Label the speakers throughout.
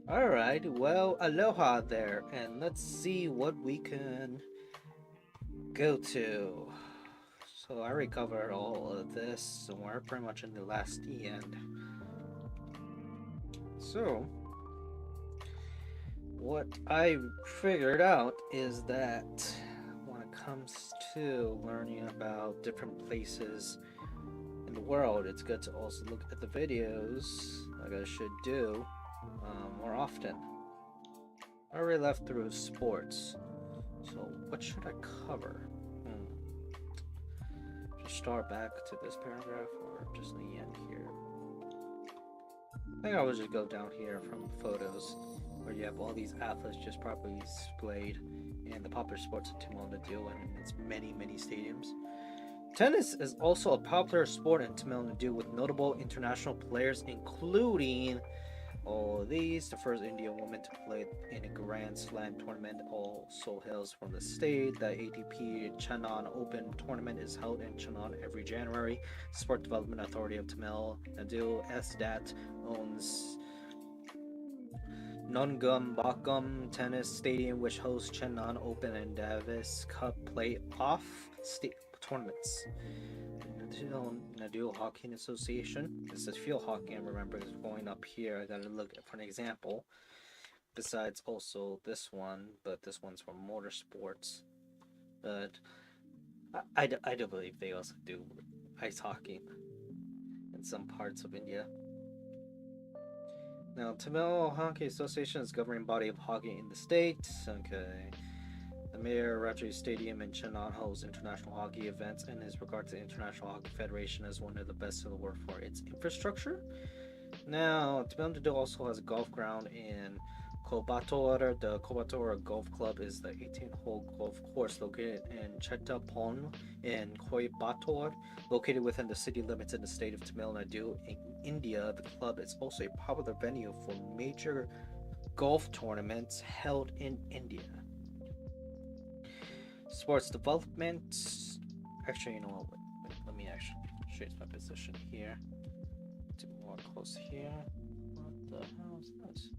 Speaker 1: Alright, well, aloha there, and let's see what we can go to. So I recovered all of this, so we're pretty much in the last end. So, what I figured out is that when it comes to learning about different places in the world, it's good to also look at the videos, like I should do, more often. I already left through sports, so what should I cover? Just start back to this paragraph or just the end here? I think I would just go down here from photos where you have all these athletes just properly displayed and the popular sports of Timon to do and its many stadiums. Tennis is also a popular sport in Tamil Nadu with notable international players including all these. The first Indian woman to play in a Grand Slam tournament also hails from the state. The ATP Chennai Open tournament is held in Chennai every January. Sport Development Authority of Tamil Nadu (SDAT) owns Nungambakkam Tennis Stadium, which hosts Chennai Open and Davis Cup playoff tournaments. Nadu Hockey Association. This is field hockey, and remember, it's going up here. I gotta look for an example. Besides, also this one, but this one's for motorsports. But I do believe they also do ice hockey in some parts of India. Now, Tamil Hockey Association is the governing body of hockey in the state. Okay. The Mayor Rajay Stadium in Chennai hosts international hockey events and is regarded to the International Hockey Federation as one of the best in the world for its infrastructure. Now, Tamil Nadu also has a golf ground in Coimbatore. The Coimbatore Golf Club is the 18-hole golf course located in Chettapon in Coimbatore, located within the city limits in the state of Tamil Nadu in India. The club is also a popular venue for major golf tournaments held in India. Sports development. Actually, you know what? Wait, let me actually change my position here to more close here. What the hell is this?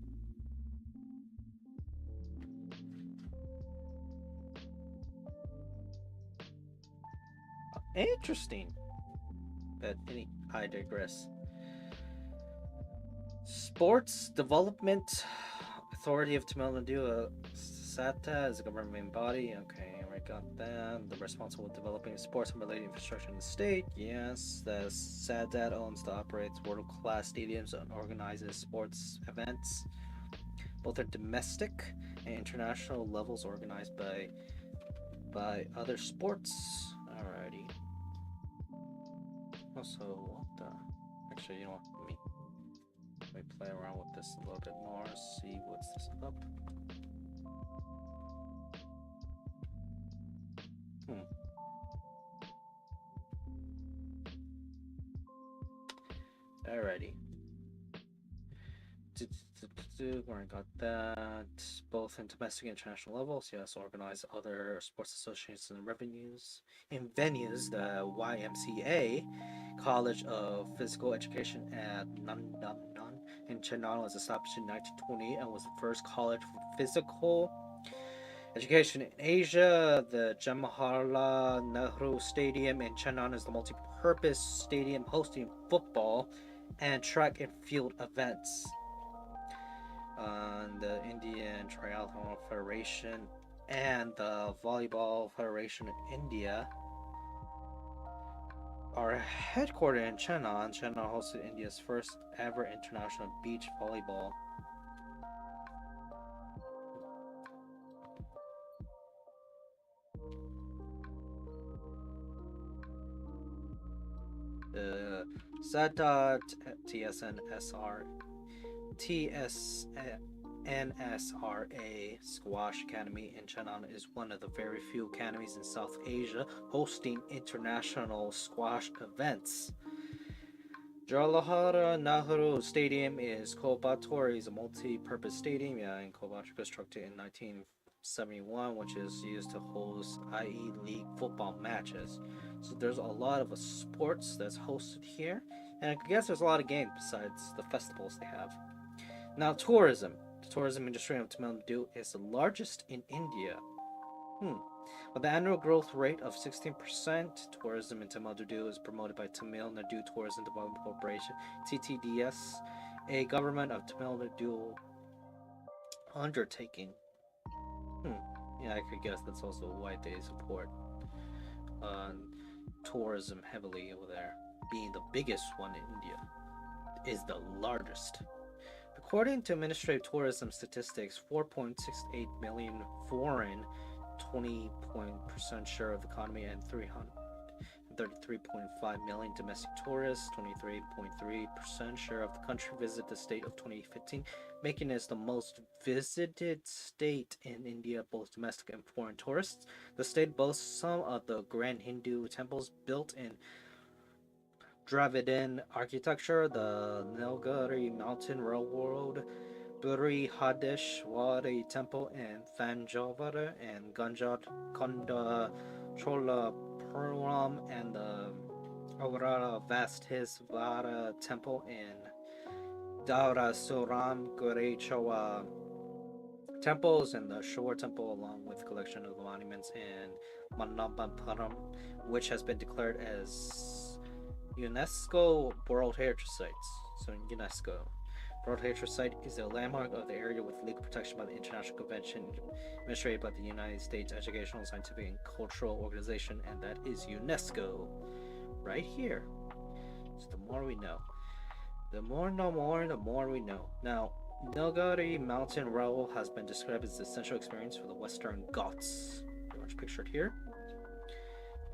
Speaker 1: Interesting. But I digress. Sports Development Authority of Tamil Nadu, SATA, is a government body. Okay, I got that. The responsible for developing sports and related infrastructure in the state. Yes, the SADAT owns and operates world-class stadiums and organizes sports events, both at domestic and international levels, organized by other sports. Alrighty. Also, what the? Actually, you know what? Let me play around with this a little bit more. See what's this up. Alrighty. Where I got that. Both in domestic and international levels. Yes, organize other sports associations and revenues. In venues, the YMCA, College of Physical Education at Nandamnan in Chennai, was established in 1920 and was the first college for physical education in Asia. The Jawaharlal Nehru Stadium in Chennai is the multi-purpose stadium hosting football and track and field events. The Indian Triathlon Federation and the Volleyball Federation in India are headquartered in Chennai. Chennai hosted India's first ever international beach volleyball. The SATA NSRA Squash Academy in Chennai is one of the very few academies in South Asia hosting international squash events. Jawaharlal Nehru Stadium is Coimbatore, is a multi-purpose stadium. In Coimbatore, constructed in 71, which is used to host IE League football matches. So there's a lot of sports that's hosted here, and I guess there's a lot of games besides the festivals they have. Now, tourism. The tourism industry of Tamil Nadu is the largest in India. With an annual growth rate of 16%, tourism in Tamil Nadu is promoted by Tamil Nadu Tourism Development Corporation (TTDS), a government of Tamil Nadu undertaking. Yeah, I could guess that's also why they support tourism heavily over there. Being the biggest one in India, is the largest. According to Ministry of Tourism statistics, 4.68 million foreign, 20% share of the economy, and 333.5 million domestic tourists, 23.3% share of the country, visit the state of 2015, making it the most visited state in India, both domestic and foreign tourists. The state boasts some of the grand Hindu temples built in Dravidian architecture, the Nilgiri Mountain Railroad, Brihadeshwari Temple in Thanjavur, and Konda Cholapuram, and the Aurora Vastisvara Temple in Dhaurasuram Gurichawa temples, and the Shore Temple, along with a collection of monuments in Manapapuram, which has been declared as UNESCO World Heritage Sites. So UNESCO World Heritage Site is a landmark of the area with legal protection by the International Convention administered by the United States Educational, Scientific, and Cultural Organization, and that is UNESCO, right here. So the more we know. The more we know. Now, Nilgiri Mountain Railroad has been described as the essential experience for the Western Ghats, pretty much pictured here.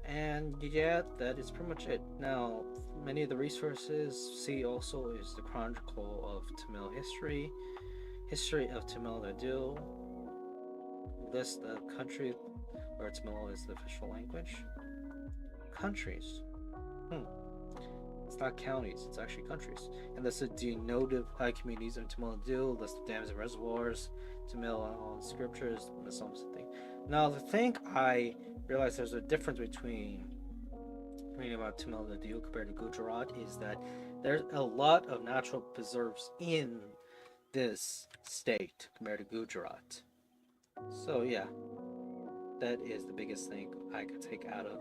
Speaker 1: And yeah, that is pretty much it. Now, many of the resources see also is the Chronicle of Tamil History, History of Tamil Nadu, list the country where Tamil is the official language. Countries. It's not counties, it's actually countries. And this is the denotive high communities of Tamil Nadu, list of dams and reservoirs, Tamil scriptures, the Psalms and thing. Now, the thing I realize there's a difference between reading about Tamil Nadu compared to Gujarat is that there's a lot of natural preserves in this state compared to Gujarat. So yeah, that is the biggest thing I could take out of.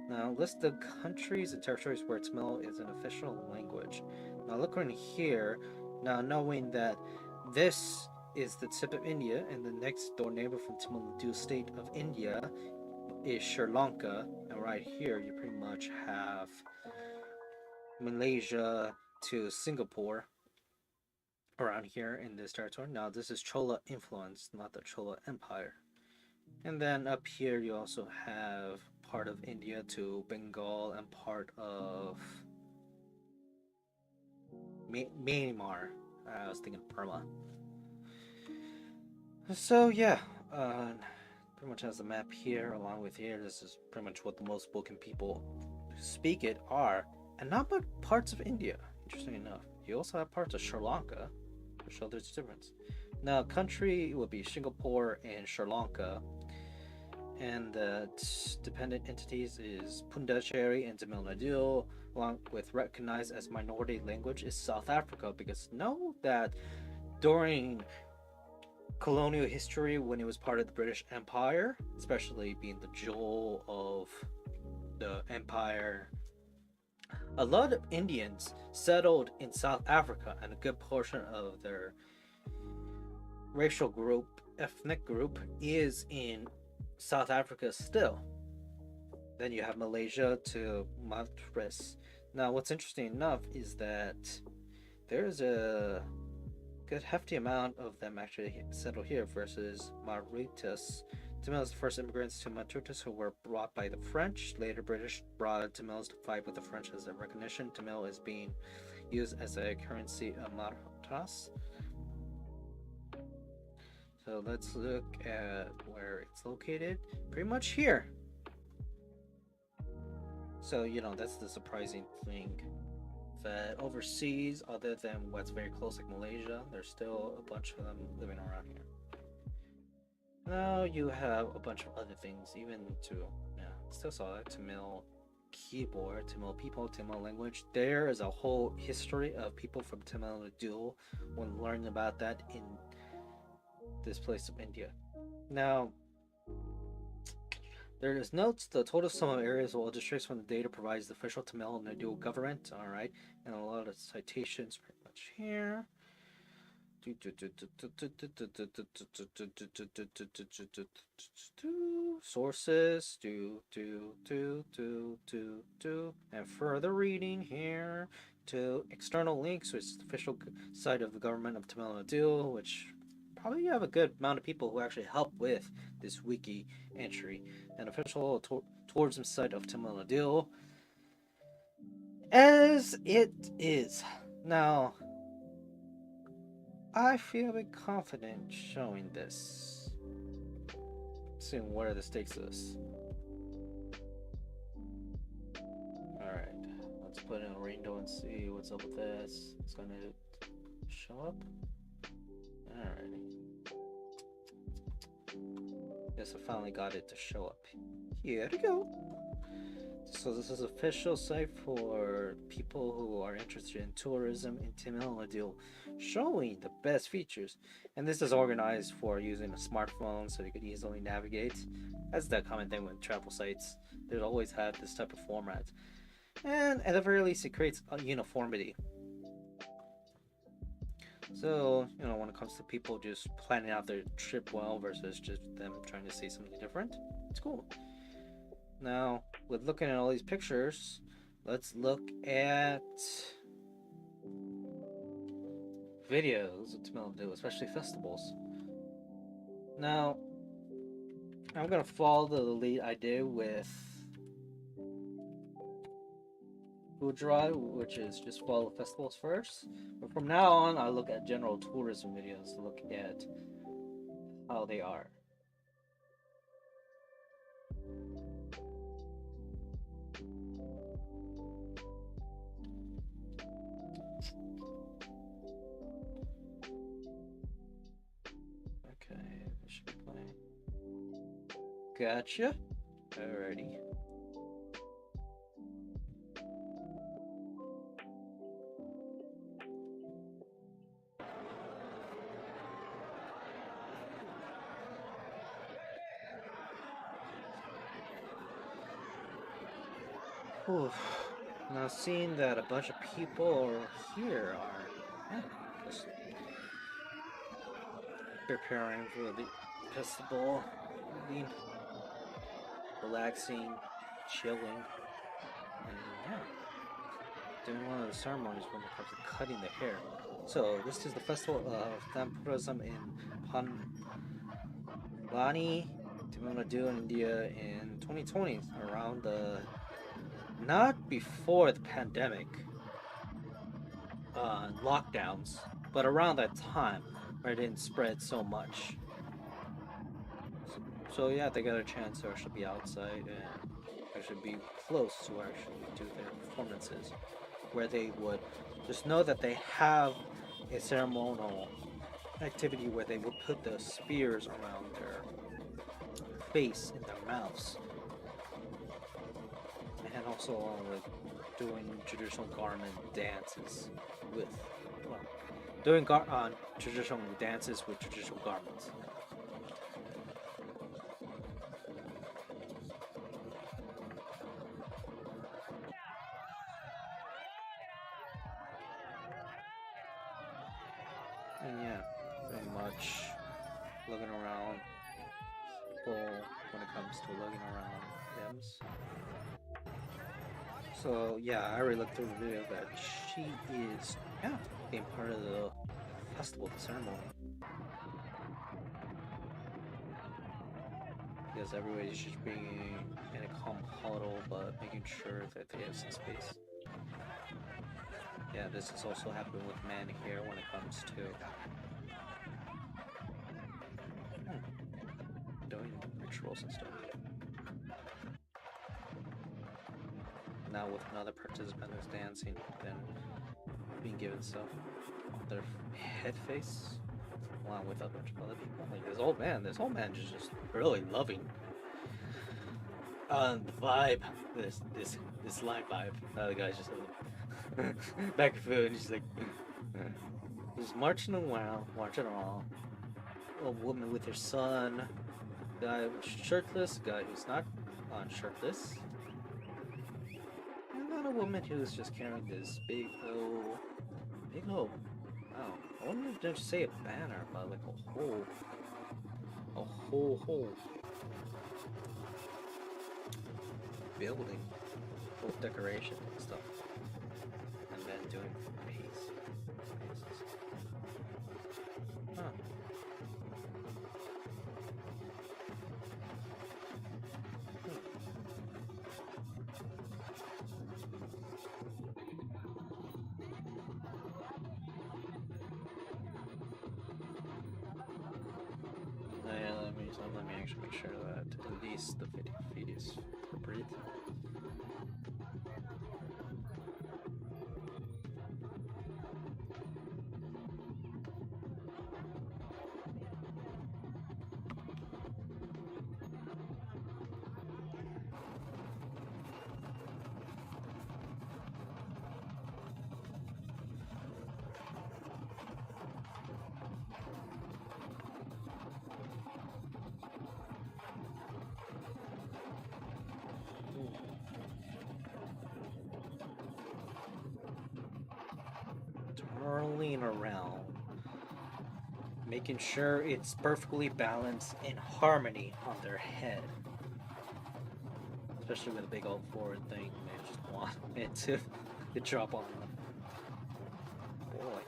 Speaker 1: Now, list the countries and territories where Tamil is an official language. Now, looking here, now knowing that this is the tip of India, and the next door neighbor from Tamil Nadu state of India is Sri Lanka, and right here you pretty much have Malaysia to Singapore around here in this territory. Now, this is Chola influence, not the Chola Empire. And then up here you also have part of India to Bengal and part of Myanmar. I was thinking Burma. So yeah, pretty much has the map here along with here. This is pretty much what the most spoken people who speak it are, and not but parts of India. Interesting enough, you also have parts of Sri Lanka, which show there's a difference. Now, country would be Singapore and Sri Lanka. And the dependent entities is Pondicherry and Tamil Nadu, along with recognized as minority language is South Africa, because know that during colonial history, when it was part of the British Empire, especially being the jewel of the empire, a lot of Indians settled in South Africa, and a good portion of their racial group, ethnic group, is in South Africa still. Then you have Malaysia to Mauritius. Now, what's interesting enough is that there's a good hefty amount of them actually settled here versus Mauritius. Tamils, the first immigrants to Mauritius, who were brought by the French. Later, British brought Tamils to fight with the French as a recognition. Tamil is being used as a currency of Mauritius. So let's look at where it's located. Pretty much here. So, that's the surprising thing. That overseas, other than what's very close like Malaysia, there's still a bunch of them living around here. Now you have a bunch of other things, even to, yeah, still saw it, Tamil keyboard, Tamil people, Tamil language. There is a whole history of people from Tamil Nadu when learning about that in this place of India. Now, there is notes the total sum of areas of all districts when the data provides the official Tamil Nadu government. All right, and a lot of citations pretty much here. Sources, and further reading here to external links, which is the official site of the government of Tamil Nadu, which probably have a good amount of people who actually help with this wiki entry, an official tourism site of Tamil Nadu, as it is. Now, I feel a bit confident showing this. Seeing where this takes us. Alright, let's put in a rainbow and see what's up with this. It's gonna show up. Alrighty. Guess I finally got it to show up. Here we go. So this is an official site for people who are interested in tourism in Tamil Nadu, showing the best features. And this is organized for using a smartphone so you could easily navigate. That's the common thing with travel sites. They always have this type of format. And at the very least, it creates a uniformity. So, you know, when it comes to people just planning out their trip well versus just them trying to see something different, it's cool. Now, with looking at all these pictures, let's look at videos of Tamil Nadu, especially festivals. Now, I'm going to follow the lead I did with Gujarat, which is just follow the festivals first. But from now on, I look at general tourism videos to look at how they are. Okay, this should be playing. Gotcha. Alrighty. Oof. Now seeing that a bunch of people here are just preparing for the festival, relaxing, chilling, and yeah, doing one of the ceremonies when it comes to cutting the hair. So this is the festival of Thampurism in Panlani, Tamil Nadu, in India in 2020, around the not before the pandemic lockdowns, but around that time where it didn't spread so much. So yeah, they got a chance to actually be outside and actually be close to actually do their performances, where they would just know that they have a ceremonial activity where they would put the spears around their face and their mouths, and also along with doing traditional garment dances with, well, doing traditional dances with traditional garments. And yeah, pretty much looking around people when it comes to looking around limbs. So yeah, I already looked through the video that she is, yeah, being part of the festival, the ceremony. Because everybody's just being in a calm huddle, but making sure that they have some space. Yeah, this is also happening with men here when it comes to doing rituals and stuff. Now with another participant who's dancing, then being given stuff. Their head face, along with a bunch of other people. Like this old man is just really loving the vibe, this live vibe. The guy's just back and forth, and he's like, he's marching around, marching along. A woman with her son, guy shirtless, guy who's not shirtless, and then a woman who's just carrying this big old, wow, I wouldn't just say a banner, but like a whole building, full decoration and stuff, and then doing paces. Huh. Yeah, let me actually make sure that at least the feed is appropriate. Twirling around, making sure it's perfectly balanced in harmony on their head. Especially with a big old forward thing, they just want it to drop on them. Boy.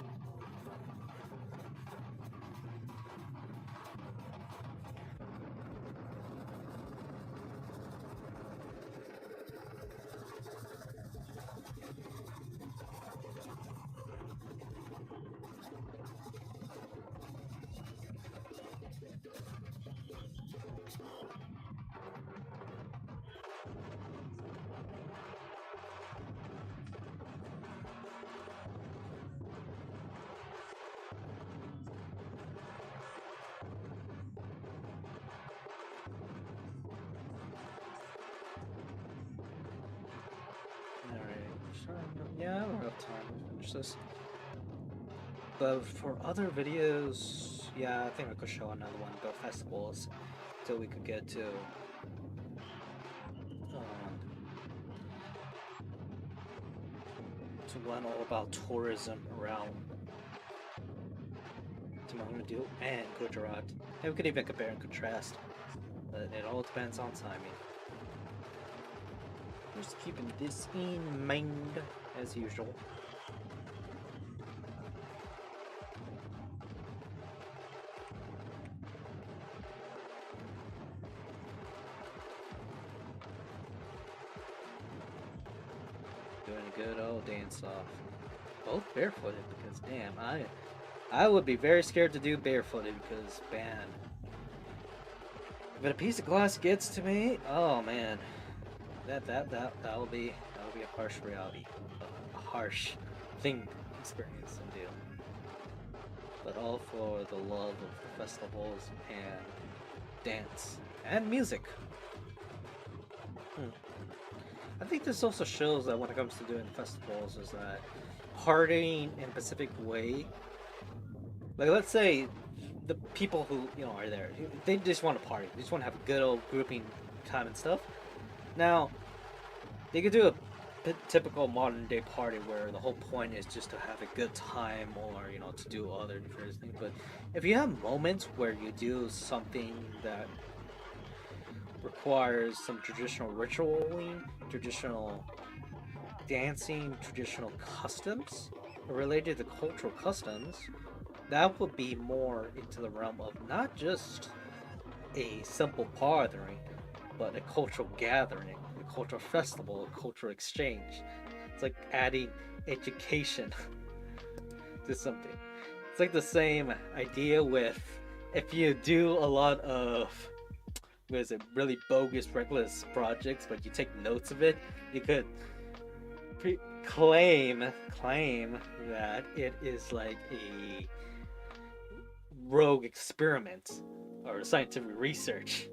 Speaker 1: Yeah, I don't have time to finish this. But for other videos, yeah, I think I could show another one about festivals so we could get to learn all about tourism around Nadu and Gujarat. And we could even compare and contrast. But it all depends on timing. Just keeping this in mind as usual. Doing a good old dance off. Both barefooted because damn, I would be very scared to do barefooted because man, if a piece of glass gets to me, oh man, that will be a harsh reality, a harsh thing experience to do. But all for the love of the festivals and dance and music. I think this also shows that when it comes to doing festivals is that partying in a specific way. Like let's say the people who are there, they just want to party. They just want to have a good old grouping time and stuff. Now, they could do a typical modern day party where the whole point is just to have a good time or to do other different things. But if you have moments where you do something that requires some traditional ritualing, traditional dancing, traditional customs related to cultural customs, that would be more into the realm of not just a simple partying, but a cultural gathering, a cultural festival, a cultural exchange. It's like adding education to something. It's like the same idea with if you do a lot of really bogus, reckless projects, but you take notes of it, you could claim that it is like a rogue experiment or scientific research.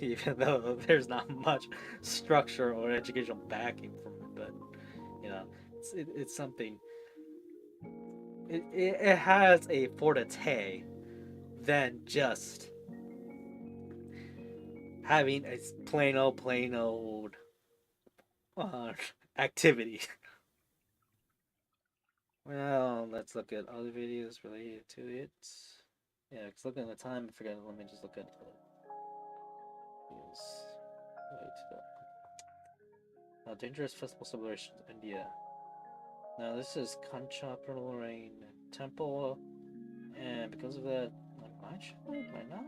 Speaker 1: Even though there's not much structure or educational backing from it, but you know, it's something. It has a forte than just having a plain old uh, activity. Well, let's look at other videos related to it. Yeah, because looking at the time, I forgot. Let me just look at the videos. Dangerous festival celebrations, India. Now this is Kanchapur Rain Temple, and because of that, might show it, might not.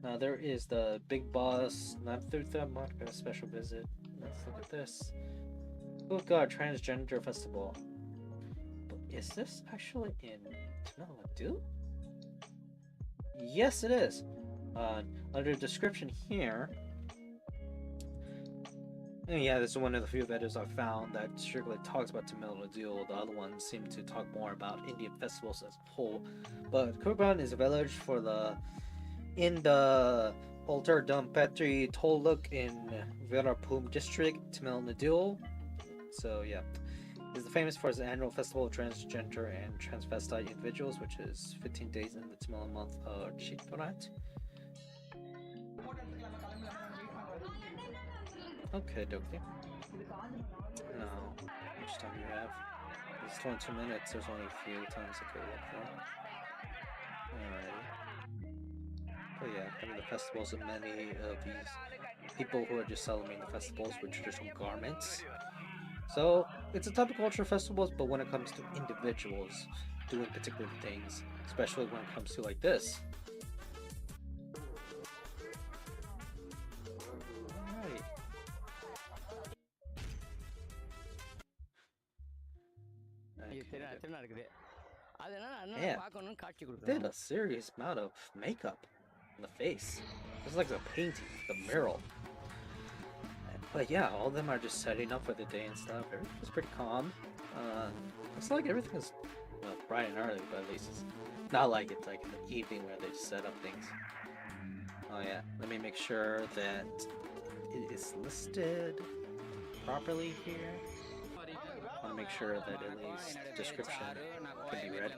Speaker 1: Now there is the Big Boss Namthurtha Market special visit. Let's look at this. Oh god, transgender festival. But is this actually in Tamil Nadu? Yes, it is. Under description here. And yeah, this is one of the few videos I've found that strictly talks about Tamil Nadu. The other ones seem to talk more about Indian festivals as a whole. But Kurban is a village in the Altar Petri Toluk in Virapum district, Tamil Nadu. So yeah, it's famous for its annual festival of transgender and transvestite individuals, which is 15 days in the Tamil month of Chitparat. Okay, dokie. Now, how much time do you have? It's 22 minutes. There's only a few times I could look for. Alrighty. But yeah, having the festivals, and many of these people who are just celebrating the festivals with traditional garments. So it's a type of cultural festivals, but when it comes to individuals doing particular things, especially when it comes to like this. Alright. Yeah, did a serious amount of makeup on the face. It's like a painting, the mural. But yeah, all of them are just setting up for the day and stuff. Everything's pretty calm. It's like everything is bright and early, but at least it's not like it's like in the evening where they just set up things. Oh yeah, let me make sure that it is listed properly here. I want to make sure that at least the description can be read.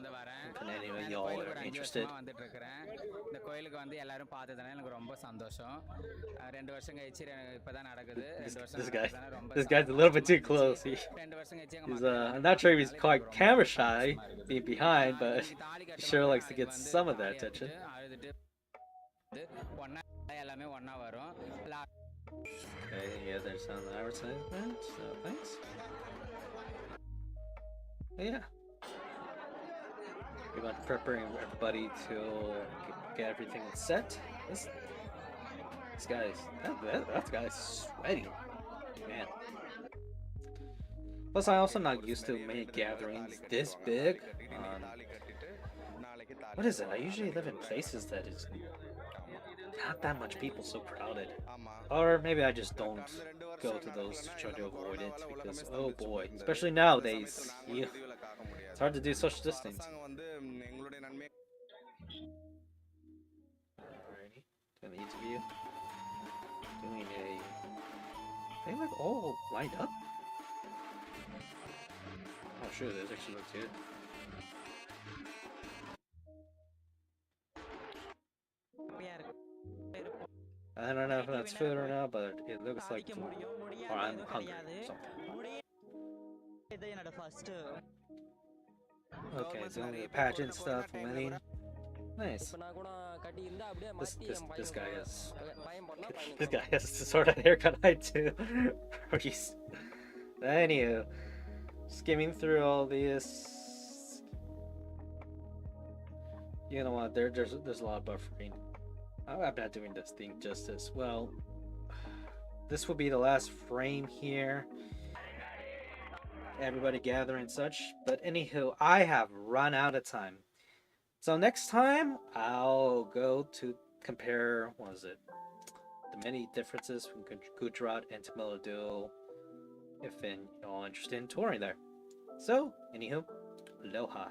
Speaker 1: If any of y'all are interested. This guy's a little bit too close. I'm not sure if he's quite camera shy, being behind, but he sure likes to get some of that attention. Okay, yeah, there's some advertisement, so thanks. Yeah. We're going to preparing everybody to get everything set. This guy's that guy's sweaty, man. Plus, I'm also not used to many gatherings this big. What is it? I usually live in places that is not that much people, so crowded. Or maybe I just don't go to those to try to avoid it because, oh boy, especially nowadays, it's hard to do social distancing. Alrighty, doing the interview. Doing a. They like all lined up? Oh, sure, this actually looks good. I don't know if that's food or not, but it looks like food. Or I'm hungry or something. Okay, it's only the pageant stuff, wedding. Nice. This guy is. This guy has the sort of haircut I do. Anywho, skimming through all this. You know what? There's a lot of buffering. I'm not doing this thing justice. Well, this will be the last frame here. Everybody gather and such. But anywho, I have run out of time. So next time, I'll go to compare, what is it? The many differences from Gujarat and Tamil Nadu, if you're all interested in touring there. So, anywho, aloha.